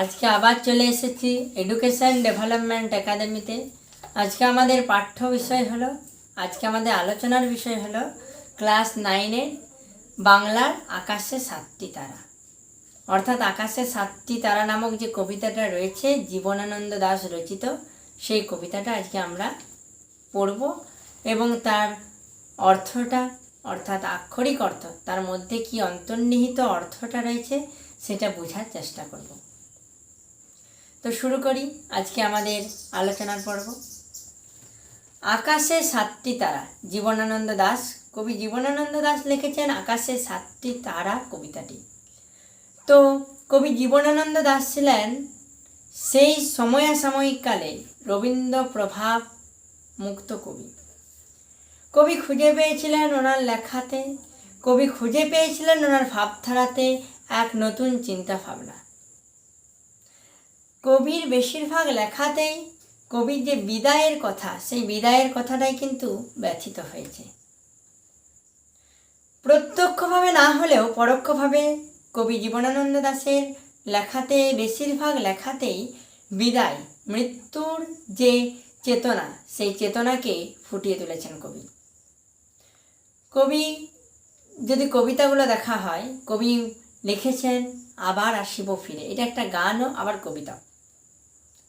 আজকে আবার চলে এসেছি এডুকেশন ডেভেলপমেন্ট একাডেমিতে। আজকে আমাদের পাঠ্য বিষয় হলো, আজকে আমাদের আলোচনার বিষয় হলো ক্লাস 9-এর বাংলার আকাশে সাতটি তারা, অর্থাৎ আকাশে সাতটি তারা নামক যে কবিতাটা রয়েছে জীবনানন্দ দাশ রচিত, সেই কবিতাটা আজকে আমরা পড়ব এবং তার অর্থটা, অর্থাৎ আক্ষরিক অর্থ, তার মধ্যে কি অন্তর্নিহিত অর্থটা রয়েছে সেটা বোঝার চেষ্টা করব। তো শুরু করি আজকে আমাদের আলোচনার পর্ব। আকাশে সাতটি তারা, জীবনানন্দ দাশ, কবি জীবনানন্দ দাশ লিখেছেন আকাশে সাতটি তারা কবিতাটি। তো কবি জীবনানন্দ দাশ ছিলেন সেই সময়াসাময়িক কালে রবীন্দ্র প্রভাব মুক্ত কবি। কবি খুঁজে পেয়েছিলেন ওনার লেখাতে, কবি খুঁজে পেয়েছিলেন ওনার ভাবধারাতে এক নতুন চিন্তা ভাবনা। কবির বেশিরভাগ লেখাতেই কবির যে বিদায়ের কথা, সেই বিদায়ের কথাটাই কিন্তু ব্যথিত হয়েছে। প্রত্যক্ষভাবে না হলেও পরোক্ষভাবে কবি জীবনানন্দ দাশের লেখাতে, বেশিরভাগ লেখাতেই বিদায়, মৃত্যুর যে চেতনা, সেই চেতনাকে ফুটিয়ে তুলেছেন কবি। কবি যদি কবিতাগুলো দেখা হয়, কবি লিখেছেন আবার আসিব ফিরে, এটা একটা গানও আবার কবিতা।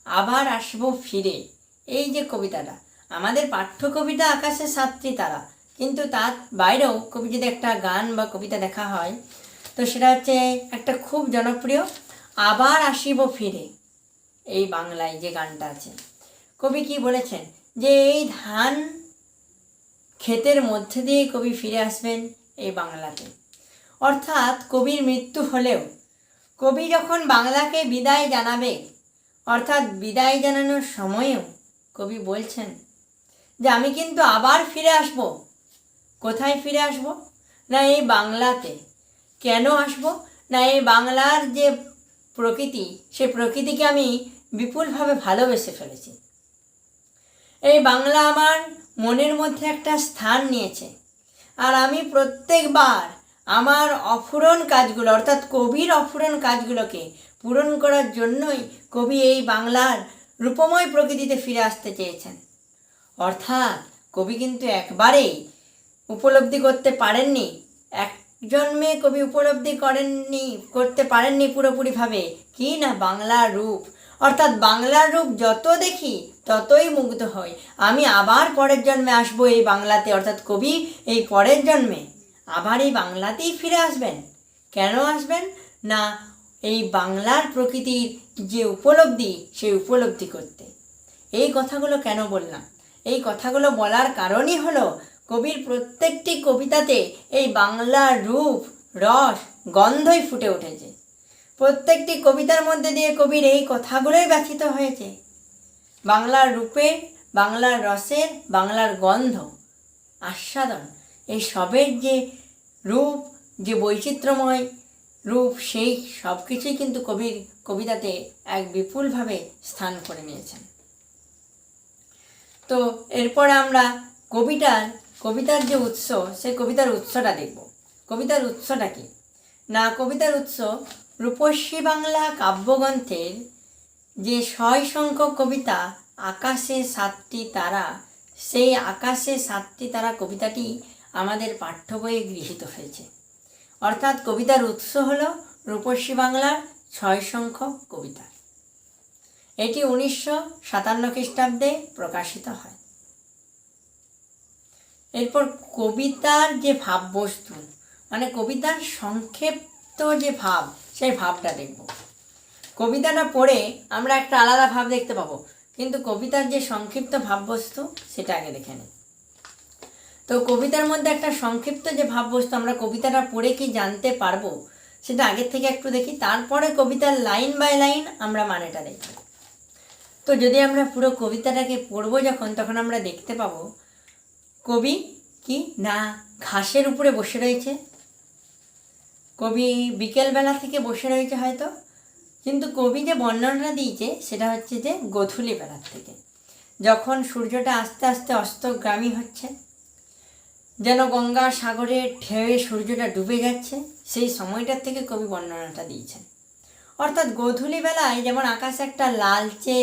আবার আসবো ফিরে, এই যে কবিতাটা, আমাদের পাঠ্য কবিতা আকাশে সাতটি তারা, কিন্তু তার বাইরেও কবি যদি একটা গান বা কবিতা দেখা হয়, তো সেটা হচ্ছে একটা খুব জনপ্রিয় আবার আসিব ফিরে। এই বাংলায় যে গানটা আছে, কবি কি বলেছেন যে এই ধান ক্ষেতের মধ্যে দিয়ে কবি ফিরে আসবেন এই বাংলাতে। অর্থাৎ কবির মৃত্যু হলেও কবি যখন বাংলাকে বিদায় জানাবে, অর্থাৎ বিদায় জানানোর সময়েও কবি বলছেন যে আমি কিন্তু আবার ফিরে আসব। কোথায় ফিরে আসব? না এই বাংলাতে। কেন আসব? না এই বাংলার যে প্রকৃতি, সে প্রকৃতিকে আমি বিপুলভাবে ভালোবেসে ফেলেছি। এই বাংলা আমার মনের মধ্যে একটা স্থান নিয়েছে, আর আমি প্রত্যেকবার আমার অফুরন কাজগুলো, অর্থাৎ কবির অফুরন কাজগুলোকে পূরণ করার জন্যই কবি এই বাংলার রূপময় প্রকৃতিতে ফিরে আসতে চেয়েছেন। অর্থাৎ কবি কিন্তু একবারেই উপলব্ধি করতে পারেননি, এক জন্মে কবি উপলব্ধি করতে পারেননি পুরোপুরিভাবে কি না বাংলার রূপ। অর্থাৎ বাংলার রূপ যত দেখি ততই মুগ্ধ হই, আমি আবার পরের জন্মে আসবো এই বাংলাতে। অর্থাৎ কবি এই পরের জন্মে আবার এই বাংলাতেই ফিরে আসবেন। কেন আসবেন? না এই বাংলার প্রকৃতির যে উপলব্ধি, সেই উপলব্ধি করতে। এই কথাগুলো কেন বললাম? এই কথাগুলো বলার কারণই হলো কবির প্রত্যেকটি কবিতাতে এই বাংলার রূপ, রস, গন্ধই ফুটে উঠেছে। প্রত্যেকটি কবিতার মধ্যে দিয়ে কবির এই কথাগুলোই ব্যথিত হয়েছে। বাংলার রূপের, বাংলার রসের, বাংলার গন্ধ, আস্বাদন, এই সবের যে রূপ, যে বৈচিত্র্যময় রূপ, সেই সব কিছুই কিন্তু কবির কবিতাতে এক বিপুলভাবে স্থান করে নিয়েছেন। তো এরপরে আমরা কবিতার যে উৎস, সেই কবিতার উৎসটা দেখব। কবিতার উৎসটা কি? না কবিতার উৎস রূপসী বাংলা কাব্যগ্রন্থের যে ৬ সংখ্যক কবিতা আকাশে সাতটি তারা, সেই আকাশে সাতটি তারা কবিতাটি আমাদের পাঠ্য বইয়ে গৃহীত হয়েছে। অর্থাৎ কবিতার উৎস হলো রূপসী বাংলার ৬ সংখ্যক কবিতা। এটি 1957 খ্রিস্টাব্দে প্রকাশিত হয়। এরপর কবিতার যে ভাববস্তু, মানে কবিতার সংক্ষিপ্ত যে ভাব, সেই ভাবটা দেখব। কবিতাটা পড়ে আমরা একটা আলাদা ভাব দেখতে পাবো, কিন্তু কবিতার যে সংক্ষিপ্ত ভাববস্তু সেটা আগে দেখে নিই। তো কবিতার মধ্যে একটা সংক্ষিপ্ত যে ভাববস্তু, আমরা কবিতাটা পড়ে কি জানতে পারবো সেটা আগের থেকে একটু দেখি, তারপরে কবিতার লাইন বাই লাইন আমরা মানেটা দেখব। তো যদি আমরা পুরো কবিতাটাকে পড়বো যখন, তখন আমরা দেখতে পাবো কবি কি না ঘাসের উপরে বসে রয়েছে। কবি বিকেলবেলা থেকে বসে রয়েছে হয়তো, কিন্তু কবি যে বর্ণনাটা দিয়েছে সেটা হচ্ছে যে গোধূলি বেলার থেকে, যখন সূর্যটা আস্তে আস্তে অস্তগামী হচ্ছে, যেন গঙ্গা সাগরের ঢেউয়ে সূর্যটা ডুবে যাচ্ছে, সেই সময়টার থেকে কবি বর্ণনাটা দিয়েছেন। অর্থাৎ গোধূলি বেলায় যেমন আকাশে একটা লালচে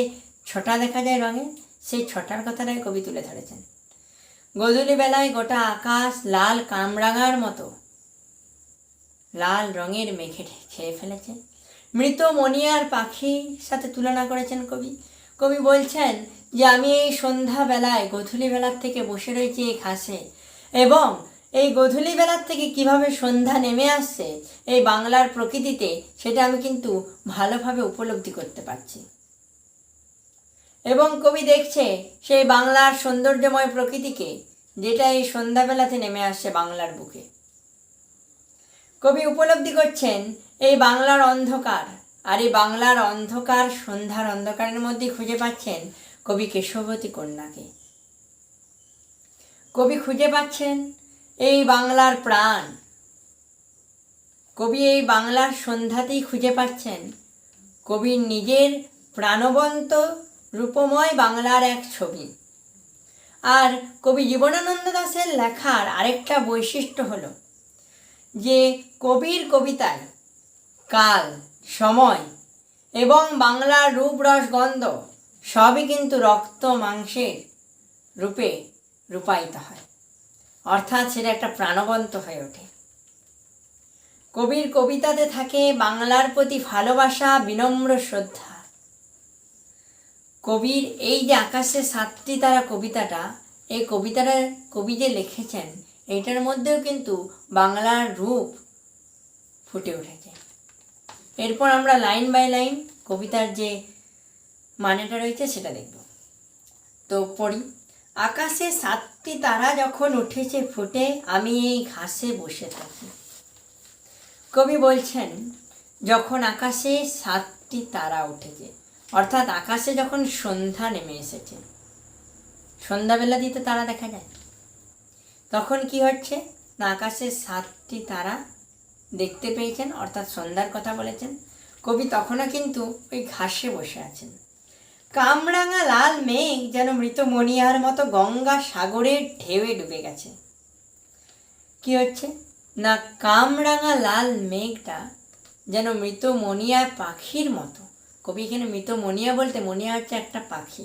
ছটা দেখা যায় রঙে, সেই ছটার কথাটাই কবি তুলে ধরেছেন। গোধূলি বেলায় গোটা আকাশ লাল কামরাঙার মতো লাল রঙের মেঘে ছেয়ে ফেলেছে। মৃত মণিয়ার পাখির সাথে তুলনা করেছেন কবি। কবি বলছেন যে আমি এই সন্ধ্যাবেলায় গোধূলি বেলার থেকে বসে রয়েছি এই ঘাসে, এবং এই গোধূলি বেলার থেকে কিভাবে সন্ধ্যা নেমে আসছে এই বাংলার প্রকৃতিতে, সেটা আমি কিন্তু ভালোভাবে উপলব্ধি করতে পারছি। এবং কবি দেখছে সেই বাংলার সৌন্দর্যময় প্রকৃতিকে, যেটা এই সন্ধ্যাবেলাতে নেমে আসছে বাংলার বুকে। কবি উপলব্ধি করছেন এই বাংলার অন্ধকার, আর এই বাংলার অন্ধকার, সন্ধ্যার অন্ধকারের মধ্যে খুঁজে পাচ্ছেন কবি কেশবতী কন্যাকে। কবি খুঁজে পাচ্ছেন এই বাংলার প্রাণ। কবি এই বাংলার সন্ধ্যাতেই খুঁজে পাচ্ছেন কবির নিজের প্রাণবন্ত রূপময় বাংলার এক ছবি। আর কবি জীবনানন্দ দাশের লেখার আরেকটা বৈশিষ্ট্য হলো যে কবির কবিতায় কাল, সময় এবং বাংলার রূপ, রস, গন্ধ সবই কিন্তু রক্ত মাংসের রূপে রূপায়িত হয়, অর্থাৎ সেটা একটা প্রাণবন্ত হয়ে ওঠে। কবির কবিতাতে থাকে বাংলার প্রতি ভালোবাসা, বিনম্র শ্রদ্ধা। কবির এই যে আকাশে 7টি তারা কবিতাটা, এই কবিতাটা কবি যে লিখেছেন, এইটার মধ্যেও কিন্তু বাংলার রূপ ফুটে উঠেছে। এরপর আমরা লাইন বাই লাইন কবিতার যে মানেটা রয়েছে সেটা দেখব। তো পড়ি। আকাশে 7টি তারা যখন উঠেছে ফুটে, আমি এই ঘাসে বসে থাকি। কবি বলছেন যখন আকাশে 7টি তারা উঠেছে, অর্থাৎ আকাশে যখন সন্ধ্যা নেমে এসেছে, সন্ধ্যাবেলা দিতে তারা দেখা যায়, তখন কি হচ্ছে না আকাশে 7টি তারা দেখতে পেয়েছেন, অর্থাৎ সন্ধ্যার কথা বলেছেন। কবি তখনও কিন্তু ওই ঘাসে বসে আছেন। কামরাঙা লাল মেঘ যেন মৃত মণিয়ার মতো গঙ্গা সাগরের ঢেউয়ে ডুবে গেছে। কি হচ্ছে না কামরাঙা লাল মেঘটা যেন মৃত মণিয়া পাখির মতো। কবি এখানে মৃত মণিয়া বলতে, মণিয়া হচ্ছে একটা পাখি।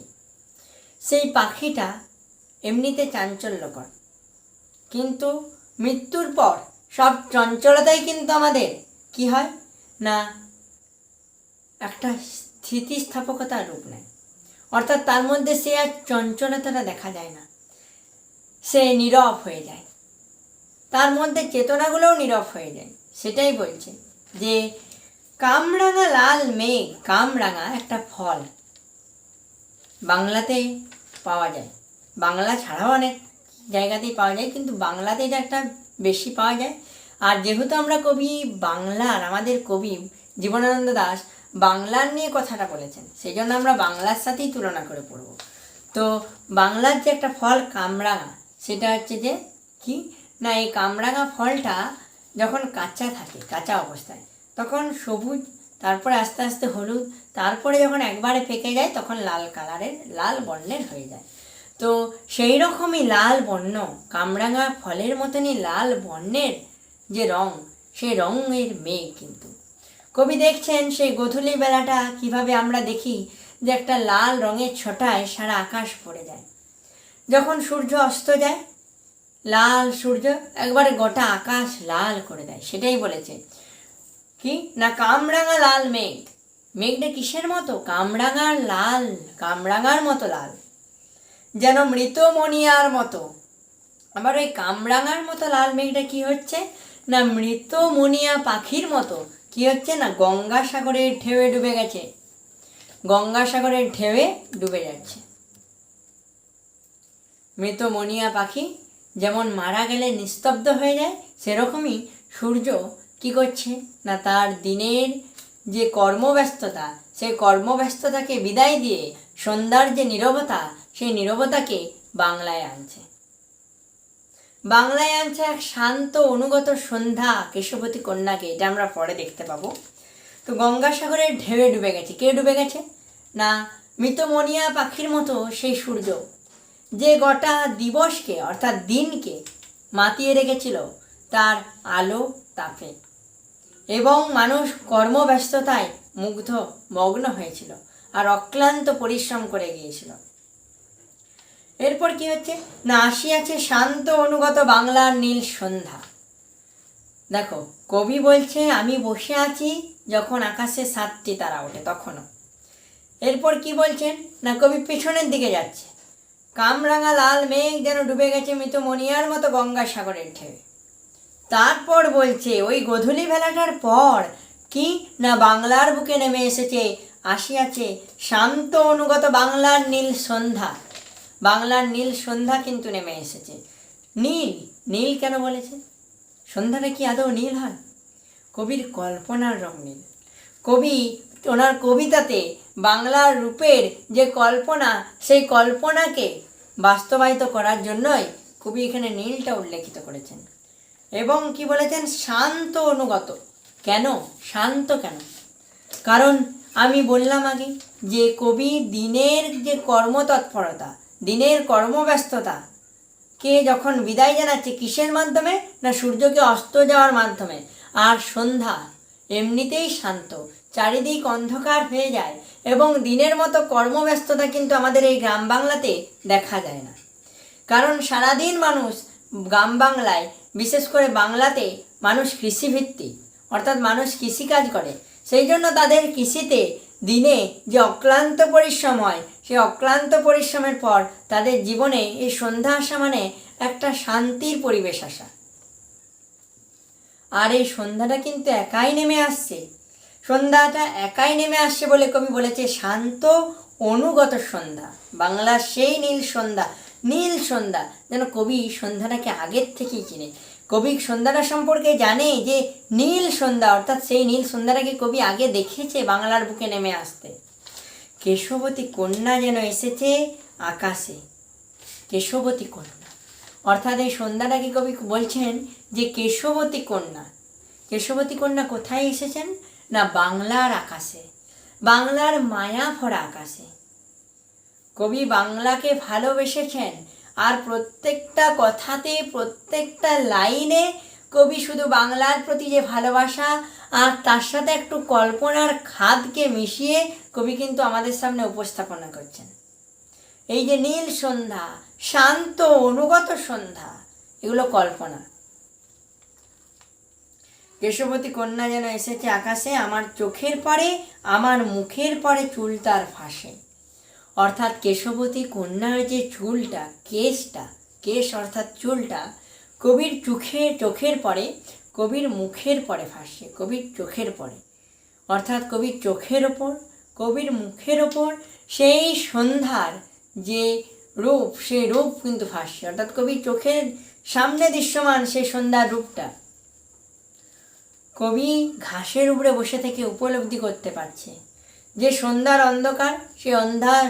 সেই পাখিটা এমনিতে চাঞ্চল্যকর, কিন্তু মৃত্যুর পর সব চঞ্চলতাই কিন্তু আমাদের কি হয় না একটা স্থিতিস্থাপকতার রূপ নেয়, অর্থাৎ তার মধ্যে সে আর চঞ্চলতাটা দেখা যায় না, সে নীরব হয়ে যায়, তার মধ্যে চেতনাগুলোও নীরব হয়ে যায়। সেটাই বলছে যে কামরাঙা লাল মেঘ। কামরাঙা একটা ফল, বাংলাতে পাওয়া যায়, বাংলা ছাড়াও অনেক জায়গাতেই পাওয়া যায়, কিন্তু বাংলাতে এটা একটা বেশি পাওয়া যায়। আর যেহেতু আমরা কবি বাংলার, আমাদের কবি জীবনানন্দ দাশ বাংলার নিয়ে কথাটা বলেছেন, সেই জন্য আমরা বাংলার সাথেই তুলনা করে পড়ব। তো বাংলার যে একটা ফল কামরাঙা, সেটা হচ্ছে যে কি না এই কামরাঙা ফলটা যখন কাঁচা থাকে, কাঁচা অবস্থায়, তখন সবুজ, তারপরে আস্তে আস্তে হলুদ, তারপরে যখন একবারে পেকে যায় তখন লাল কালারের, লাল বর্ণের হয়ে যায়। তো সেই রকমই লাল বর্ণ, কামরাঙা ফলের মতনই লাল বর্ণের যে রং, সেই রঙের মেঘ কিন্তু কবি দেখছেন সেই গোধূলি বেলাটা কিভাবে আমরা দেখি যে একটা লাল রঙের ছটায় সারা আকাশ পড়ে যায়। যখন সূর্য অস্ত যায়, লাল সূর্য একবারে গোটা আকাশ লাল করে দেয়। সেটাই বলেছে কি না কামরাঙা লাল মেঘ। মেঘটা কিসের মতো? কামরাঙার লাল, কামরাঙার মতো লাল, যেন মৃত মণিয়ার মতো। আবার ওই কামরাঙার মতো লাল মেঘটা কি হচ্ছে না মৃত মণিয়া পাখির মতো কি হচ্ছে না গঙ্গাসাগরের ঢেউয়ে ডুবে গেছে, গঙ্গাসাগরের ঢেউয়ে ডুবে যাচ্ছে। মৃত মণিয়া পাখি যেমন মারা গেলে নিস্তব্ধ হয়ে যায়, সেরকমই সূর্য কি করছে না তার দিনের যে কর্মব্যস্ততা, সেই কর্মব্যস্ততাকে বিদায় দিয়ে সন্ধ্যার যে নীরবতা, সেই নীরবতাকে বাংলায় আনছে। বাংলায় আনছে এক শান্ত অনুগত সন্ধ্যা কেশবতী কন্যাকে। এটা আমরা পরে দেখতে পাবো। তো গঙ্গাসাগরের ঢেউয়ে ডুবে গেছে। কে ডুবে গেছে না মৃত মণিয়া পাখির মতো সেই সূর্য, যে গোটা দিবসকে অর্থাৎ দিনকে মাতিয়ে রেখেছিল তার আলো তাপে, এবং মানুষ কর্মব্যস্ততায় মুগ্ধ মগ্ন হয়েছিল আর অক্লান্ত পরিশ্রম করে গিয়েছিল। এরপর কি হচ্ছে না, আসিয়াছে শান্ত অনুগত বাংলার নীল সন্ধ্যা। দেখো, কবি বলছে আমি বসে আছি যখন আকাশে 7টি তারা ওঠে তখনও। এরপর কি বলছেন না, কবি পেছনের দিকে যাচ্ছে, কামরাঙা লাল মেঘ যেন ডুবে গেছে মৃত মনিয়ার মতো গঙ্গাসাগরের ঢেউ। তারপর বলছে ওই গোধূলি বেলাটার পর কি না, বাংলার বুকে নেমে এসেছে, আসিয়াছে শান্ত অনুগত বাংলার নীল সন্ধ্যা। বাংলার নীল সন্ধ্যা কিন্তু নেমে এসেছে। নীল, নীল কেন বলেছে? সন্ধ্যাটা কি আদৌ নীল হয়? কবির কল্পনার রং নীল। কবি ওনার কবিতাতে বাংলার রূপের যে কল্পনা, সেই কল্পনাকে বাস্তবায়িত করার জন্যই কবি এখানে নীলটা উল্লেখিত করেছেন। এবং কি বলেছেন, শান্ত অনুগত। কেন শান্ত? কেন? কারণ আমি বললাম আগে যে কবি দিনের যে কর্মতৎপরতা, দিনের কর্মব্যস্ততা কে যখন বিদায় জানাচ্ছে কিসের মাধ্যমে না, সূর্যকে অস্ত যাওয়ার মাধ্যমে। আর সন্ধ্যা এমনিতেই শান্ত, চারিদিক অন্ধকার হয়ে যায় এবং দিনের মতো কর্মব্যস্ততা কিন্তু আমাদের এই গ্রাম বাংলাতে দেখা যায় না। কারণ সারাদিন মানুষ গ্রাম বাংলায়, বিশেষ করে বাংলাতে মানুষ কৃষিভিত্তিক, অর্থাৎ মানুষ কৃষিকাজ করে। সেই জন্য তাদের কৃষিতে দিনে যে অক্লান্ত পরিশ্রম হয়, সেই অক্লান্ত পরিশ্রমের পর তাদের জীবনে এই সন্ধ্যা আসা মানে একটা শান্তির পরিবেশ আসা। আর এই সন্ধ্যাটা কিন্তু একাই নেমে আসছে। সন্ধ্যাটা একাই নেমে আসছে বলে কবি বলেছে শান্ত অনুগত সন্ধ্যা, বাংলার সেই নীল সন্ধ্যা। নীল সন্ধ্যা, যেন কবি সন্ধ্যাটাকে আগের থেকেই চিনে। কবি সন্ধ্যাটা সম্পর্কে জানে যে নীল সন্ধ্যা, অর্থাৎ সেই নীল সন্ধ্যাটাকে কবি আগে দেখেছে বাংলার বুকে নেমে আসতে। কেশবতী কন্যা যেন এসেছে আকাশে, কেশবতী কন্যা, অর্থাৎ এই সন্ধ্যাটাকে কবি বলছেন যে কেশবতী কন্যা। কেশবতী কন্যা কোথায় এসেছেন না, বাংলার আকাশে, বাংলার মায়া ভরা আকাশে। কবি বাংলাকে ভালোবেসেছেন আর প্রত্যেকটা কথাতে, প্রত্যেকটা লাইনে কবি শুধু বাংলার প্রতি যে ভালোবাসা আর তার সাথে একটু কল্পনার খাদকে মিশিয়ে কবি কিন্তু আমাদের সামনে উপস্থাপনা করছেন। এই যে নীল সন্ধ্যা, শান্ত অনুগত সন্ধ্যা, এগুলো কল্পনা। কেশবতী কন্যা যেন এসেছে আকাশে, আমার চোখের পরে, আমার মুখের পরে চুল তার ফাঁসে। অর্থাৎ কেশবতী কন্যার যে চুলটা, কেশটা, কেশ অর্থাৎ চুলটা কবির চোখের পরে, কবির মুখের পরে ফাঁসে, কবির চোখের পরে, অর্থাৎ কবির চোখের ওপর, কবির মুখের ওপর সেই সন্ধ্যার যে রূপ, সেই রূপ কিন্তু ভাসছে। অর্থাৎ কবির চোখের সামনে দৃশ্যমান সেই সন্ধ্যার রূপটা কবি ঘাসের উপরে বসে থেকে উপলব্ধি করতে পারছে। যে সন্ধ্যার অন্ধকার, সেই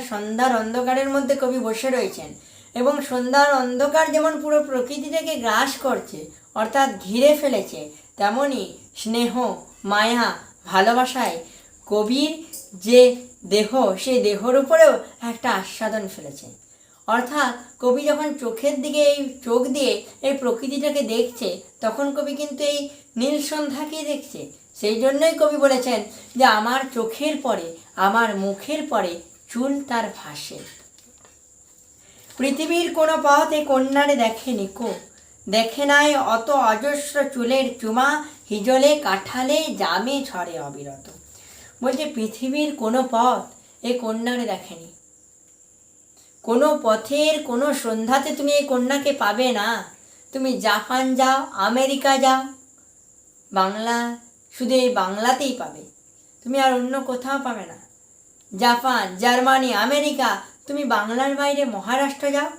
সন্ধ্যার অন্ধকারের মধ্যে কবি বসে রয়েছেন এবং সন্ধ্যার অন্ধকার যেমন পুরো প্রকৃতিটাকে গ্রাস করছে, অর্থাৎ ঘিরে ফেলেছে, তেমনি স্নেহ, মায়া, ভালোবাসায় কবির যে দেহ, সেই দেহর উপরেও একটা আস্বাদন ফেলেছে। অর্থাৎ কবি যখন চোখের দিকে, এই চোখ দিয়ে এই প্রকৃতিটাকে দেখছে, তখন কবি কিন্তু এই নীল সন্ধ্যাকেই দেখছে। সেই জন্যই কবি বলেছেন যে আমার চোখের পরে, আমার মুখের পরে চুল তার ভাসে। পৃথিবীর কোনো পথে কন্যারে দেখেনি কো, দেখে নাই অত অজস্র চুলের চুমা, হিজলে কাঠালে জামে ঝরে অবিরত। বলছে পৃথিবীর কোনো পথ এই কন্যারে দেখেনি। কোনো পথের কোনো সন্ধ্যাতে তুমি এই কন্যাকে পাবে না। তুমি জাপান যাও, আমেরিকা যাও, বাংলা শুধু এই বাংলাতেই পাবে, তুমি আর অন্য কোথাও পাবে না। জাপান, জার্মানি, আমেরিকা, তুমি বাংলার বাইরে মহারাষ্ট্র যাও,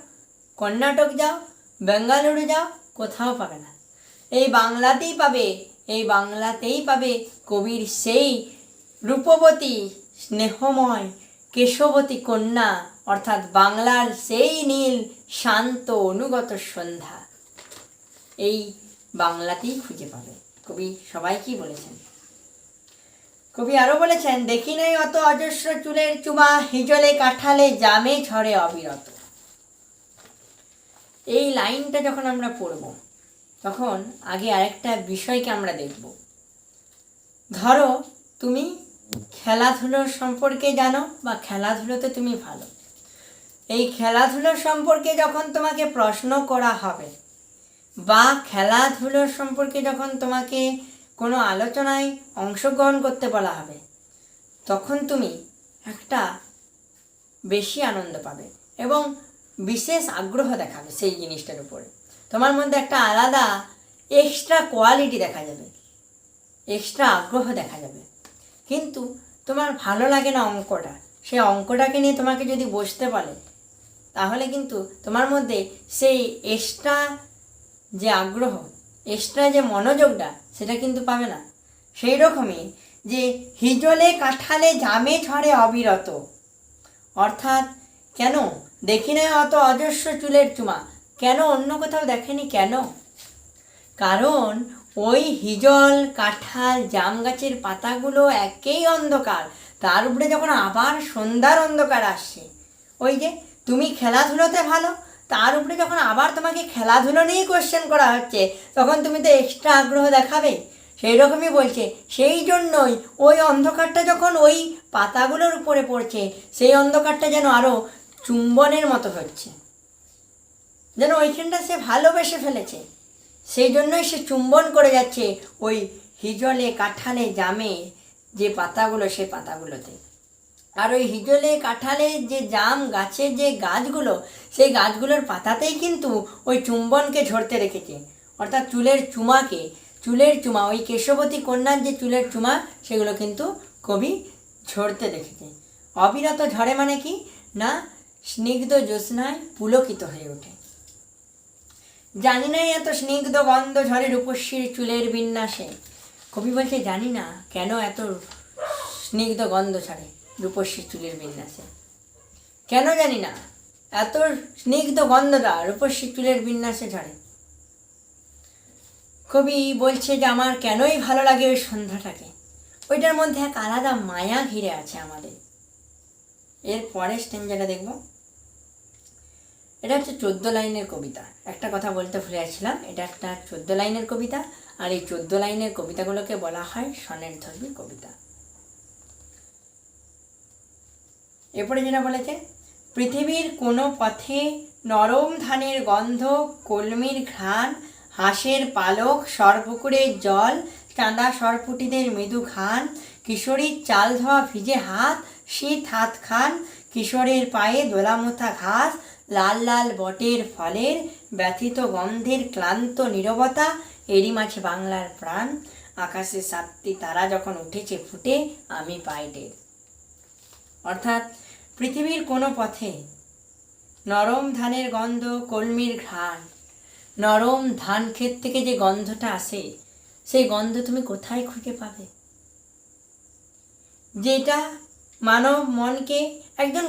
কর্ণাটক যাও, বেঙ্গালুরু যাও, কোথাও পাবে না। এই বাংলাতেই পাবে, এই বাংলাতেই পাবে কবির সেই রূপবতী, স্নেহময় কেশবতী কন্যা, অর্থাৎ বাংলার সেই নীল শান্ত অনুগত সন্ধ্যা এই বাংলাতেই খুঁজে পাবে। কবি সবাইকেই বলেছেন। কবি আরো বলেছেন, দেখি নাই অত অজস্র চুলের চুমা, হিজলে কাঠালে জামে ঝরে অবিরত। এই লাইনটা যখন আমরা পড়ব, তখন আগে আরেকটা বিষয়কে আমরা দেখব। ধরো তুমি খেলাধুলোর সম্পর্কে জানো বা খেলাধুলোতে তুমি ভালো। এই খেলাধুলোর সম্পর্কে যখন তোমাকে প্রশ্ন করা হবে বা খেলাধুলোর সম্পর্কে যখন তোমাকে কোনো আলোচনায় অংশগ্রহণ করতে বলা হবে, তখন তুমি একটা বেশি আনন্দ পাবে এবং বিশেষ আগ্রহ দেখাবে সেই জিনিসটার উপরে। তোমার মধ্যে একটা আলাদা এক্সট্রা কোয়ালিটি দেখা যাবে, এক্সট্রা আগ্রহ দেখা যাবে। কিন্তু তোমার ভালো লাগে না অঙ্কটা, সেই অঙ্কটাকে নিয়ে তোমাকে যদি বসতে বলে, তাহলে কিন্তু তোমার মধ্যে সেই এক্সট্রা যে আগ্রহ, এক্সট্রা যে মনোযোগটা, সেটা কিন্তু পাবে না। সেই রকমই যে হিজলে কাঁঠালে জামে ঝরে অবিরত, অর্থাৎ কেন দেখি না অত অজস্র চুলের চুমা, কেন অন্য কোথাও দেখেনি কেন? কারণ ওই হিজল কাঁঠাল জাম গাছের পাতাগুলো একেই অন্ধকার, তার উপরে যখন আবার সন্ধ্যার অন্ধকার আসছে, ওই যে তুমি খেলাধুলোতে ভালো, তার উপরে যখন আবার তোমাকে খেলাধুলো নিয়েই কোশ্চেন করা হচ্ছে, তখন তুমি তো এক্সট্রা আগ্রহ দেখাবে। সেই রকমই বলছে, সেই জন্যই ওই অন্ধকারটা যখন ওই পাতাগুলোর উপরে পড়ছে, সেই অন্ধকারটা যেন আরও চুম্বনের মতো হচ্ছে, যেন ওইখানটা সে ভালোবেসে ফেলেছে, সেই জন্যই সে চুম্বন করে যাচ্ছে ওই হিজলে কাঁঠালে জামে যে পাতাগুলো, সে পাতাগুলোতে। আর ওই হিজলে কাঁঠালে যে জাম গাছের যে গাছগুলো, সেই গাছগুলোর পাতাতেই কিন্তু ওই চুম্বনকে ঝরতে রেখেছে, অর্থাৎ চুলের চুমা, ওই কেশবতী কন্যার যে চুলের চুমা, সেগুলো কিন্তু কবি ঝরতে রেখেছে। অবিরত ঝরে মানে কি না, স্নিগ্ধ জ্যোৎস্নায় পুলকিত হয়ে ওঠে। জানি না এত স্নিগ্ধ গন্ধ ঝরে রূপস্বীর চুলের বিন্যাসে। কবি বলছে জানি না কেন এত স্নিগ্ধ গন্ধ ছাড়ে রূপস্বীর চুলের বিন্যাসে, কেন জানি না এত স্নিগ্ধ গন্ধটা রূপস্বীর চুলের বিন্যাসে ঝরে। কবি বলছে যে আমার কেনই ভালো লাগে ওই সন্ধ্যাটাকে, ওইটার মধ্যে এক আলাদা মায়া ঘিরে আছে আমাদের। এর পরের স্ট্যান্জাটা দেখব, এটা হচ্ছে 14 লাইনের কবিতা। একটা কথা বলতে ভুলে যাচ্ছিলাম, এটা একটা 14 লাইনের কবিতা, আর এই 14 লাইনের কবিতাগুলোকে বলা হয় সনেটধর্মী কবিতা। এরপরে যেটা বলেছে, পৃথিবীর কোনো পথে নরম ধানের গন্ধ, কলমির ঘ্রাণ, হাঁসের পালক, সরপুকুরের জল, চাঁদা সরপুটিদের মৃদু খান, কিশোরীর চাল ধোয়া ভিজে হাত, শীত হাত খান, কিশোরের পায়ে দোলামোথা ঘাস, লাল লাল বটের ফলের ব্যথিত গন্ধের ক্লান্ত নীরবতা, এরই মাঝে বাংলার প্রাণ, আকাশে 7টি তারা যখন উঠেছে ফুটে, আমি পাই টের। অর্থাৎ পৃথিবীর কোনো পথে নরম ধানের গন্ধ, কলমির ঘ্রাণ, নরম ধান ক্ষেত থেকে যে গন্ধটা আসে, সেই গন্ধ তুমি কোথায় খুঁজে পাবে? যেটা মানব মনকে, একজন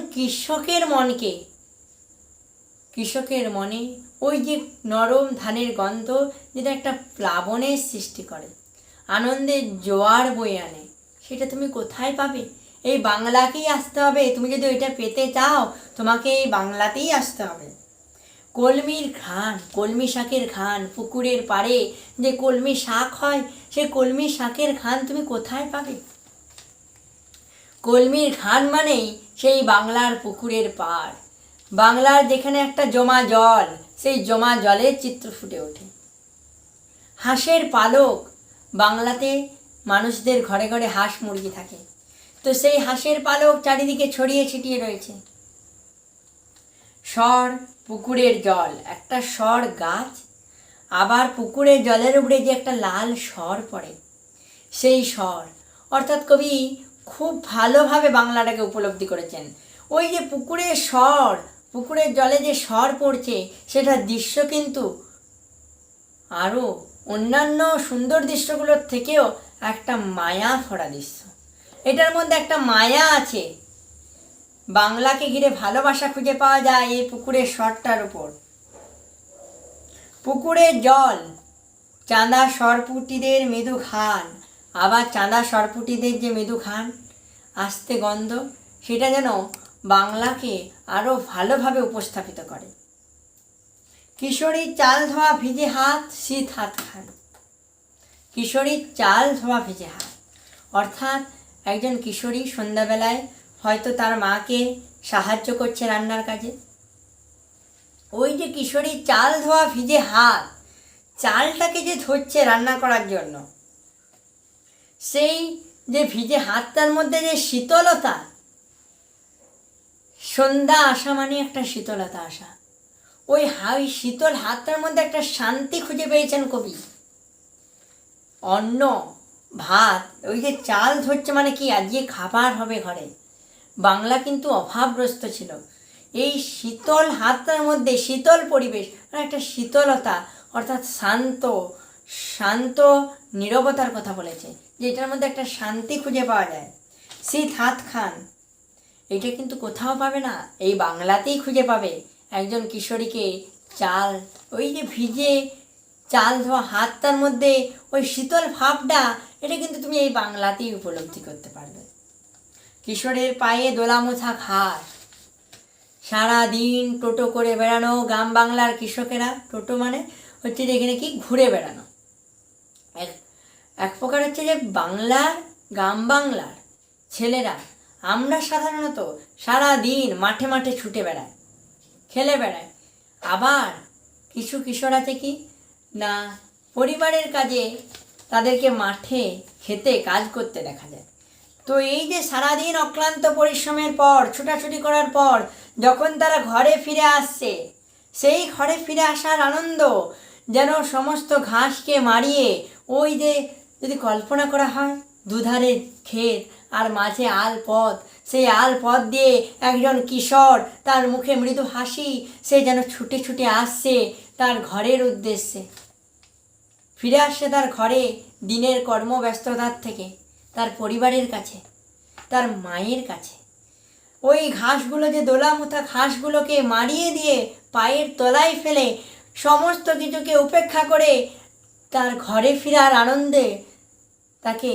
কৃষকের মনে ওই যে নরম ধানের গন্ধ, যেটা একটা প্লাবনের সৃষ্টি করে, আনন্দের জোয়ার বয়ে আনে, সেটা তুমি কোথায় পাবে? এই বাংলাকেই আসতে হবে। তুমি যদি ওইটা পেতে চাও, তোমাকে এই বাংলাতেই আসতে হবে। কলমির ঘ্রাণ, কলমি শাকের ঘ্রাণ, পুকুরের পাড়ে যে কলমি শাক হয়, সেই কলমি শাকের ঘ্রাণ তুমি কোথায় পাবে? কলমির ঘ্রাণ মানেই সেই বাংলার পুকুরের পাড়, বাংলার যেখানে একটা জমা জল, সেই জমা জলের চিত্র ফুটে ওঠে। হাঁসের পালক, বাংলাতে মানুষদের ঘরে ঘরে হাঁস মুরগি থাকে, তো সেই হাঁসের পালক চারিদিকে ছড়িয়ে ছিটিয়ে রয়েছে। সর, পুকুরের জল, একটা সর গাছ, আবার পুকুরের জলের উপরে যে একটা লাল সর পড়ে, সেই সর, অর্থাৎ কবি খুব ভালোভাবে বাংলাটাকে উপলব্ধি করেছেন। ওই যে পুকুরের সর, পুকুরের জলে যে সর পড়ছে, সেটার দৃশ্য কিন্তু আরও অন্যান্য সুন্দর দৃশ্যগুলোর থেকেও একটা মায়া ভরা দৃশ্য। এটার মধ্যে একটা মায়া আছে, বাংলাকে ঘিরে ভালোবাসা খুঁজে পাওয়া যায় এই পুকুরের সরটার উপর। পুকুরের জল, চাঁদা সরপুটিদের মৃদু খান, আবার চাঁদা সরপুটিদের যে মৃদু খান, আস্তে গন্ধ, সেটা যেন বাংলাকে আরও ভালোভাবে উপস্থাপিত করে। কিশোরীর চাল ধোয়া ভিজে হাত, শীত হাত খান, কিশোরীর চাল ধোয়া ভিজে হাত, অর্থাৎ একজন কিশোরী সন্ধ্যাবেলায় হয়তো তার মাকে সাহায্য করছে রান্নার কাজে। ওই যে কিশোরী চাল ধোয়া ভিজে হাত, চালটাকে যে ধরছে রান্না করার জন্য, সেই যে ভিজে হাতটার মধ্যে যে শীতলতা, সন্ধ্যা আসা মানে একটা শীতলতা আসা, ওই শীতল হাতটার মধ্যে একটা শান্তি খুঁজে পেয়েছেন কবি। অন্ন ভাত, ওই যে চাল ধরছে মানে কি, আজকে খাবার হবে ঘরে। বাংলা কিন্তু অভাবগ্রস্ত ছিল। এই শীতল হাতটার মধ্যে শীতল পরিবেশ, একটা শীতলতা, অর্থাৎ শান্ত নীরবতার কথা বলেছে, যে এটার মধ্যে একটা শান্তি খুঁজে পাওয়া যায়। শীত হাত খান, এটা কিন্তু কোথাও পাবে না, এই বাংলাতেই খুঁজে পাবে। একজন কিশোরীকে চাল, ওই যে ভিজে চাল ধোয়া হাতটার মধ্যে ওই শীতল ভাবটা, এটা কিন্তু তুমি এই বাংলাতেই উপলব্ধি করতে পারবে। কিশোরের পায়ে দোলামোছা ঘাস, সারাদিন টোটো করে বেড়ানো গ্রাম বাংলার কৃষকেরা। টোটো মানে হচ্ছে যে এখানে কি ঘুরে বেড়ানো, এক প্রকার হচ্ছে যে গ্রাম বাংলার ছেলেরা, আমরা সাধারণত সারাদিন মাঠে মাঠে ছুটে বেড়াই, খেলে বেড়াই। আবার কিছু কিশোর আছে কি না, পরিবারের কাজে তাদেরকে মাঠে খেতে কাজ করতে দেখা যায়। তো এই যে সারাদিন অক্লান্ত পরিশ্রমের পর, ছুটাছুটি করার পর যখন তারা ঘরে ফিরে আসছে, সেই ঘরে ফিরে আসার আনন্দ যেন সমস্ত ঘাসকে মারিয়ে, ওই যে যদি কল্পনা করা হয় দুধারে ক্ষেত আর মাঝে আল পথ, সেই আল পথ দিয়ে একজন কিশোর, তার মুখে মৃদু হাসি, সে যেন ছুটে ছুটে আসছে তার ঘরের উদ্দেশ্যে, ফিরে আসছে তার ঘরে দিনের কর্মব্যস্ততার থেকে, তার পরিবারের কাছে, তার মায়ের কাছে। ওই ঘাসগুলো, যে দোলামোথা ঘাসগুলোকে মারিয়ে দিয়ে পায়ের তলায় ফেলে সমস্ত কিছুকে উপেক্ষা করে তার ঘরে ফেরার আনন্দে তাকে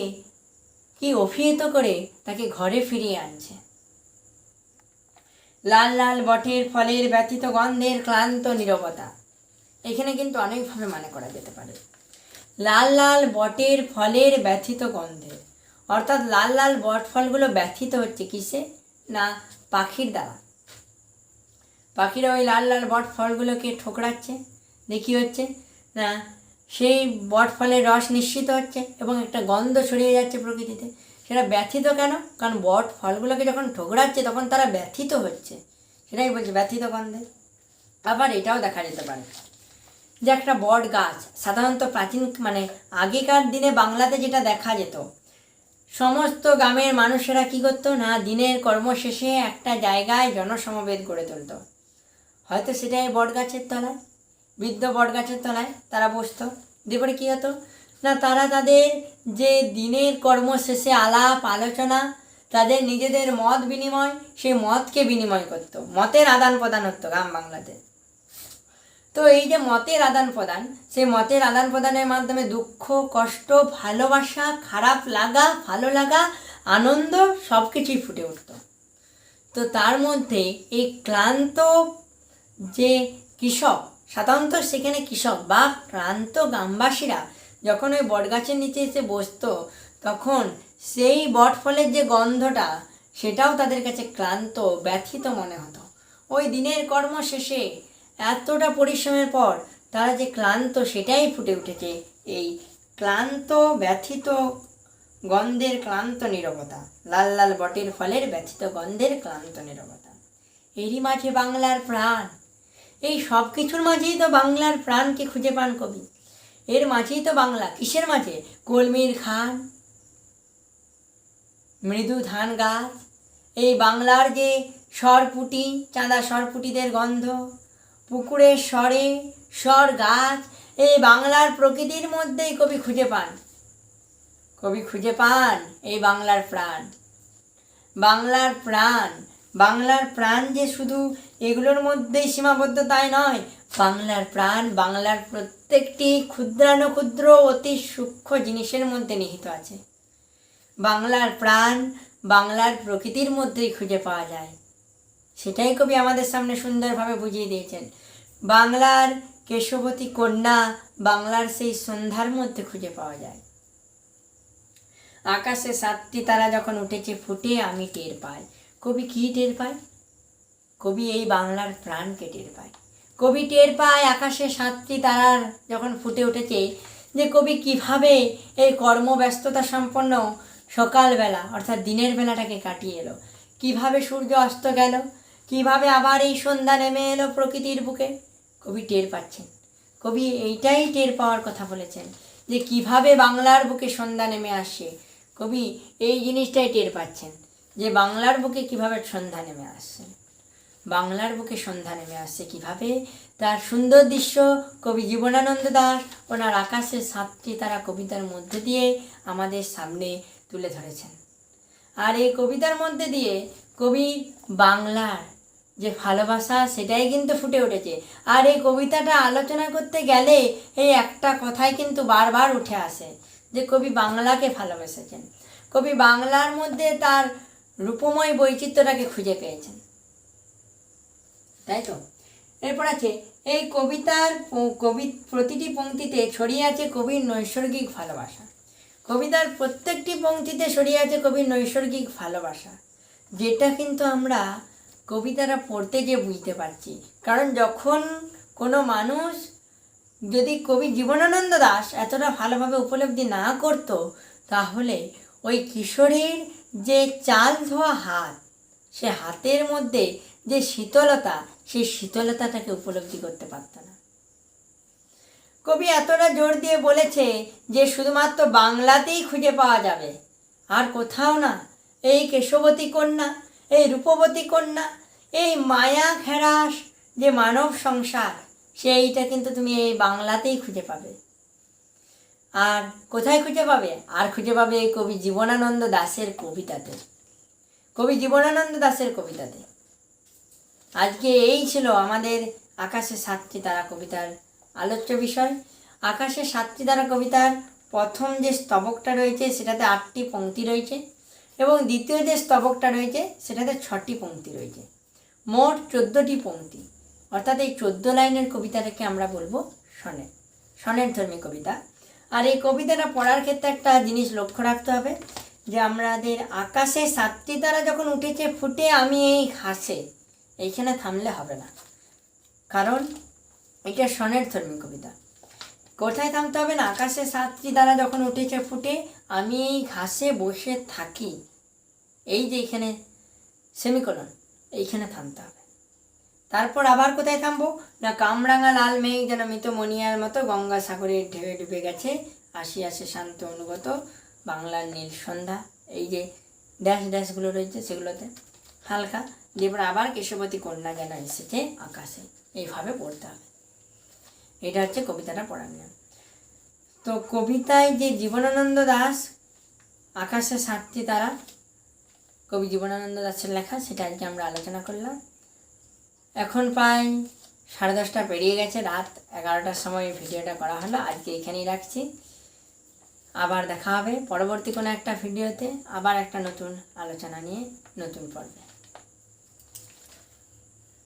কি অভিহিত করে তাকে ঘরে ফিরিয়ে আনছে। লাল লাল বটের ফলের ব্যথিত গন্ধের ক্লান্ত নীরবতা, এখানে কিন্তু অনেকভাবে মানে করা যেতে পারে। লাল লাল বটের ফলের ব্যথিত গন্ধে, অর্থাৎ লাল লাল বট ফলগুলো ব্যথিত হচ্ছে কিসে না, পাখির দ্বারা। পাখিরা ওই লাল লাল বট ফলগুলোকে ঠোকরাচ্ছে, দেখি হচ্ছে না সেই বট ফলের রস নিঃসৃত হচ্ছে এবং একটা গন্ধ ছড়িয়ে যাচ্ছে প্রকৃতিতে। সেটা ব্যথিত কেন? কারণ বট ফলগুলোকে যখন ঠোকরাচ্ছে তখন তারা ব্যথিত হচ্ছে, সেটাই বলছে ব্যথিত গন্ধে। আবার এটাও দেখা যেতে পারে যে একটা বট গাছ, সাধারণত প্রাচীন মানে আগেকার দিনে বাংলাতে যেটা দেখা যেত, সমস্ত গ্রামের মানুষেরা কী করতো না, দিনের কর্মশেষে একটা জায়গায় জনসমবেত গড়ে তুলত। হয়তো সেটাই বট গাছের তলায়, বৃদ্ধ বট গাছের তলায় তারা বসতো। দিয়ে কী হতো না, তারা তাদের যে দিনের কর্ম শেষে আলাপ আলোচনা, তাদের নিজেদের মত বিনিময়, সেই মতকে বিনিময় করত, মতের আদান প্রদান হতো গ্রাম বাংলাতে। তো এই যে মতের আদান প্রদান, সেই মতের আদান প্রদানের মাধ্যমে দুঃখ কষ্ট ভালোবাসা খারাপ লাগা ভালো লাগা আনন্দ সব কিছুই ফুটে উঠত। তো তার মধ্যে এই ক্লান্ত যে কৃষক, সাধারণত সেখানে কৃষক বা ক্লান্ত গ্রামবাসীরা যখন ওই বটগাছের নিচে এসে বসতো, তখন সেই বট ফলের যে গন্ধটা, সেটাও তাদের কাছে ক্লান্ত ব্যথিত মনে হতো। ওই দিনের কর্ম শেষে এতটা পরিশ্রমের পর তারা যে ক্লান্ত, সেটাই ফুটে উঠেছে এই ক্লান্ত ব্যথিত গন্ধের ক্লান্ত নীরবতা, লাল লাল বটের ফলের ব্যথিত গন্ধের ক্লান্ত নীরবতা। এরই মাঝে বাংলার প্রাণ, এই সব কিছুর মাঝেই তো বাংলার প্রাণকে খুঁজে পান কবি। এর মাঝেই তো বাংলা, কিসের মাঝে? কলমির খান, মৃদু ধান গাছ, এই বাংলার যে সরপুটি, চাঁদা সরপুটিদের গন্ধ, পুকুরের স্বরে স্বর গাছ, এই বাংলার প্রকৃতির মধ্যেই কবি খুঁজে পান এই বাংলার প্রাণ। বাংলার প্রাণ যে শুধু এগুলোর মধ্যেই সীমাবদ্ধ তাই নয়, বাংলার প্রাণ বাংলার প্রত্যেকটি ক্ষুদ্রানুক্ষুদ্র অতি সূক্ষ্ম জিনিসের মধ্যে নিহিত আছে। বাংলার প্রাণ বাংলার প্রকৃতির মধ্যেই খুঁজে পাওয়া যায়, সেটাই কবি আমাদের সামনে সুন্দরভাবে বুঝিয়ে দিয়েছেন। বাংলার কেশবতী কন্যা বাংলার সেই সন্ধ্যার মধ্যে খুঁজে পাওয়া যায়। আকাশে 7টি তারা যখন উঠেছে ফুটে আমি টের পাই। কবি কী টের পায়? কবি এই বাংলার প্রাণকে টের পায়। কবি টের পায় আকাশে 7টি তারার যখন ফুটে উঠেছে, যে কবি কিভাবে এই কর্মব্যস্ততা সম্পন্ন সকালবেলা অর্থাৎ দিনের বেলাটাকে কাটিয়ে এলো, কিভাবে সূর্য অস্ত গেল, কিভাবে আবার এই সন্ধ্যা নেমে এলো প্রকৃতির বুকে। কবি টের পাচ্ছেন। কবি এইটাই টের পাওয়ার কথা বলেছেন, যে কিভাবে বাংলার বুকে সন্ধ্যা নেমে আসে। কবি এই জিনিসটাই টের পাচ্ছেন, যে বাংলার বুকে কিভাবে সন্ধ্যা নেমে আসছে। বাংলার বুকে সন্ধ্যা নেমে আসছে কিভাবে, তার সুন্দর দৃশ্য কবি জীবনানন্দ দাশ ওনার আকাশের 7টি তারা কবিতার মধ্যে দিয়ে আমাদের সামনে তুলে ধরেছেন। আর এই কবিতার মধ্যে দিয়ে কবি বাংলার যে ভালোবাসা সেটাই কিন্তু ফুটে উঠেছে। আর এই কবিতাটা আলোচনা করতে গেলে এই একটা কথাই কিন্তু বারবার উঠে আসে, যে কবি বাংলাকে ভালোবেসেছেন। কবি বাংলার মধ্যে তার রূপময় বৈচিত্র্যটাকে খুঁজে পেয়েছেন, তাই তো। এরপর আছে এই কবিতার প্রতিটি পংক্তিতে ছড়িয়ে আছে কবির নৈসর্গিক ভালোবাসা। কবিতার প্রত্যেকটি পংক্তিতে ছড়িয়ে আছে কবির নৈসর্গিক ভালোবাসা, যেটা কিন্তু আমরা কবিতাটা পড়তে গিয়ে বুঝতে পারছি। কারণ যখন কোনো মানুষ, যদি কবি জীবনানন্দ দাশ এতটা ভালোভাবে উপলব্ধি না করত, তাহলে ওই কিশোরীর যে চাল ধোয়া হাত, সে হাতের মধ্যে যে শীতলতা, সেই শীতলতাটাকে উপলব্ধি করতে পারত না। কবি এতটা জোর দিয়ে বলেছে যে শুধুমাত্র বাংলাতেই খুঁজে পাওয়া যাবে, আর কোথাও না। এই কেশবতী কন্যা, এই রূপবতী কন্যা, এই মায়া ঘেরাস যে মানব সংসার, সেইটা কিন্তু তুমি এই বাংলাতেই খুঁজে পাবে। আর কোথায় খুঁজে পাবে? আর খুঁজে পাবে কবি জীবনানন্দ দাশের কবিতাতে। কবি জীবনানন্দ দাশের কবিতাতে। আজকে এই ছিল আমাদের আকাশে 7টি তারা কবিতার আলোচ্য বিষয়। আকাশে 7টি তারা কবিতার প্রথম যে স্তবকটা রয়েছে সেটাতে 8টি পংক্তি রয়েছে, এবং দ্বিতীয় যে স্তবকটা রয়েছে সেটাতে 6টি পংক্তি রয়েছে। মোট 14টি পংক্তি, অর্থাৎ এই 14 লাইনের কবিতাটাকে আমরা বলবো সনেট, সনেট ধর্মী কবিতা। আর এই কবিতাটা পড়ার ক্ষেত্রে একটা জিনিস লক্ষ্য রাখতে হবে, যে আমাদের আকাশে 7টি তারা যখন উঠেছে ফুটে আমি এই ঘাসে, এইখানে থামলে হবে না, কারণ এটা সনেট ধর্মী কবিতা। কোথায় থামতে হবে না? আকাশে 7টি তারা যখন উঠেছে ফুটে আমি এই ঘাসে বসে থাকি, এই যে এখানে সেমিকোলন, এইখানে থামতে হবে। তারপর আবার কোথায় থামবো না? কামরাঙা লাল মেঘ যেন মৃত মনিয়ার মতো গঙ্গা সাগরের ঢেউয়ে ডুবে গেছে, আসি আসে শান্ত অনুগত বাংলার নীল সন্ধ্যা। এই যে ড্যাশ ড্যাশগুলো রয়েছে সেগুলোতে হালকা দিয়ে আবার কেশবতী কন্যা যেন এসেছে আকাশে, এইভাবে পড়তে হবে। এটা হচ্ছে কবিতাটা পড়ার নিয়ম। তো কবিতায় যে জীবনানন্দ দাশ আকাশে 7টি তারা, কবি জীবনানন্দ দাশের লেখা, সেটা আজকে আমরা আলোচনা করলাম। এখন প্রায় 10:30 পেরিয়ে গেছে, রাত 11টার সময় ভিডিওটা করা হলো। আজকে এখানেই রাখছি, আবার দেখা হবে পরবর্তী কোনো একটা ভিডিওতে, আবার একটা নতুন আলোচনা নিয়ে, নতুন পর্বে।